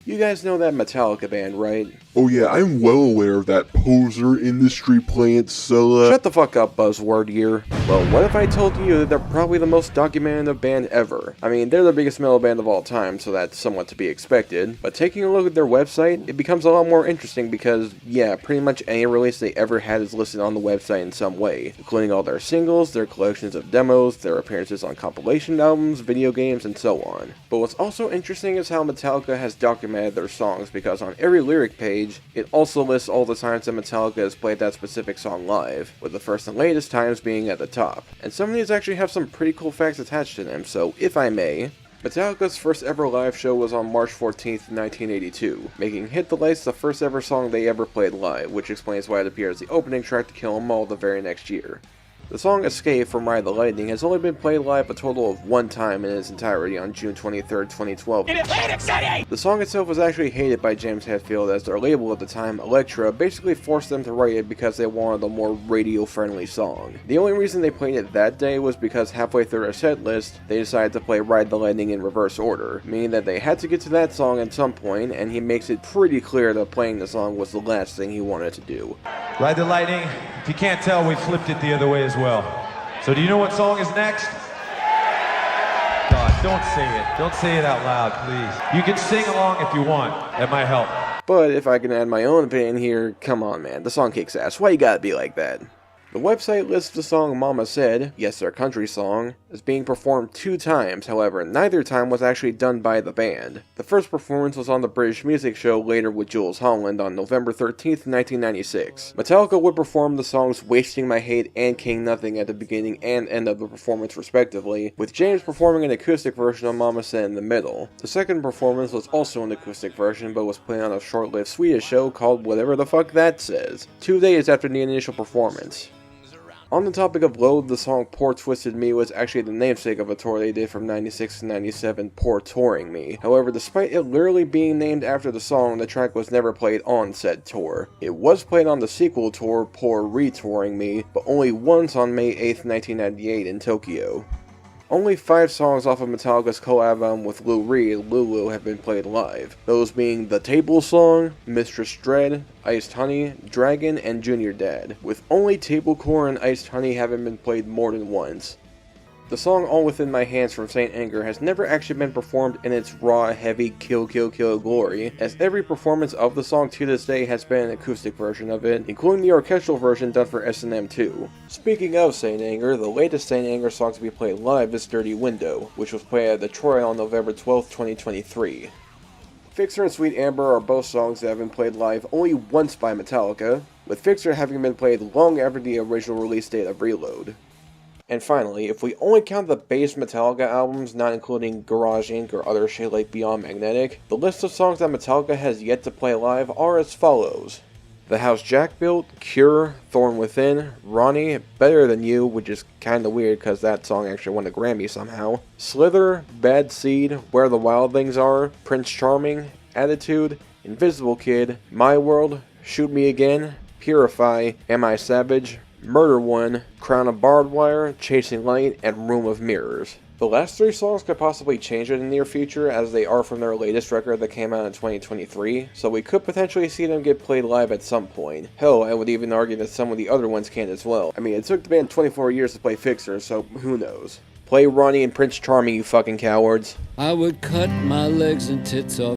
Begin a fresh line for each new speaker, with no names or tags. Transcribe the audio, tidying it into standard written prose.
You guys know that Metallica band, right?
Oh yeah, I'm well aware of that poser industry plant, so
Shut the fuck up, buzzword year. Well, what if I told you that they're probably the most documented band ever? I mean, they're the biggest metal band of all time, so that's somewhat to be expected. But taking a look at their website, it becomes a lot more interesting because, yeah, pretty much any release they ever had is listed on the website in some way, including all their singles, their collections of demos, their appearances on compilation albums, video games, and so on. But what's also interesting is how Metallica has documented their songs, because on every lyric page, it also lists all the times that Metallica has played that specific song live, with the first and latest times being at the top. And some of these actually have some pretty cool facts attached to them, so if I may, Metallica's first ever live show was on March 14th, 1982, making Hit the Lights the first ever song they ever played live, which explains why it appears the opening track to Kill 'Em All the very next year. The song Escape from Ride the Lightning has only been played live a total of one time in its entirety on June 23rd, 2012. The song itself was actually hated by James Hetfield, as their label at the time, Elektra, basically forced them to write it because they wanted a more radio-friendly song. The only reason they played it that day was because halfway through their set list, they decided to play Ride the Lightning in reverse order, meaning that they had to get to that song at some point, and he makes it pretty clear that playing the song was the last thing he wanted to do.
Ride the Lightning. If you can't tell, we flipped it the other way as well. So do you know what song is next? God, don't say it. Don't say it out loud, please. You can sing along if you want. That might help.
But if I can add my own opinion here, come on man, the song kicks ass. Why you gotta be like that? The website lists the song Mama Said, yes their country song, as being performed 2 times, however neither time was actually done by the band. The first performance was on the British music show Later with Jules Holland on November 13th, 1996. Metallica would perform the songs Wasting My Hate and King Nothing at the beginning and end of the performance respectively, with James performing an acoustic version of Mama Said in the middle. The second performance was also an acoustic version, but was played on a short-lived Swedish show called Whatever the Fuck That Says, 2 days after the initial performance. On the topic of Load, the song Poor Twisted Me was actually the namesake of a tour they did from 96 to 97, Poor Touring Me. However, despite it literally being named after the song, the track was never played on said tour. It was played on the sequel tour, Poor Retouring Me, but only once on May 8th, 1998 in Tokyo. Only 5 songs off of Metallica's collab album with Lou Reed, Lulu, have been played live, those being The Table Song, Mistress Dread, Iced Honey, Dragon, and Junior Dad, with only Tablecore and Iced Honey having been played more than once. The song All Within My Hands from Saint Anger has never actually been performed in its raw, heavy kill kill kill glory, as every performance of the song to this day has been an acoustic version of it, including the orchestral version done for S&M 2. Speaking of Saint Anger, the latest Saint Anger song to be played live is Dirty Window, which was played at Detroit on November 12, 2023. Fixer and Sweet Amber are both songs that have been played live only once by Metallica, with Fixer having been played long after the original release date of Reload. And finally, if we only count the base Metallica albums, not including Garage Inc. or other shit like Beyond Magnetic, the list of songs that Metallica has yet to play live are as follows: The House Jack Built, Cure, Thorn Within, Ronnie, Better Than You, which is kinda weird because that song actually won a Grammy somehow, Slither, Bad Seed, Where the Wild Things Are, Prince Charming, Attitude, Invisible Kid, My World, Shoot Me Again, Purify, Am I Savage, Murder One, Crown of Barbed Wire, Chasing Light, and Room of Mirrors. The last 3 songs could possibly change in the near future, as they are from their latest record that came out in 2023, so we could potentially see them get played live at some point. Hell, I would even argue that some of the other ones can as well. I mean, it took the band 24 years to play Fixer, so who knows. Play Ronnie and Prince Charming, you fucking cowards.
I would cut my legs and tits off.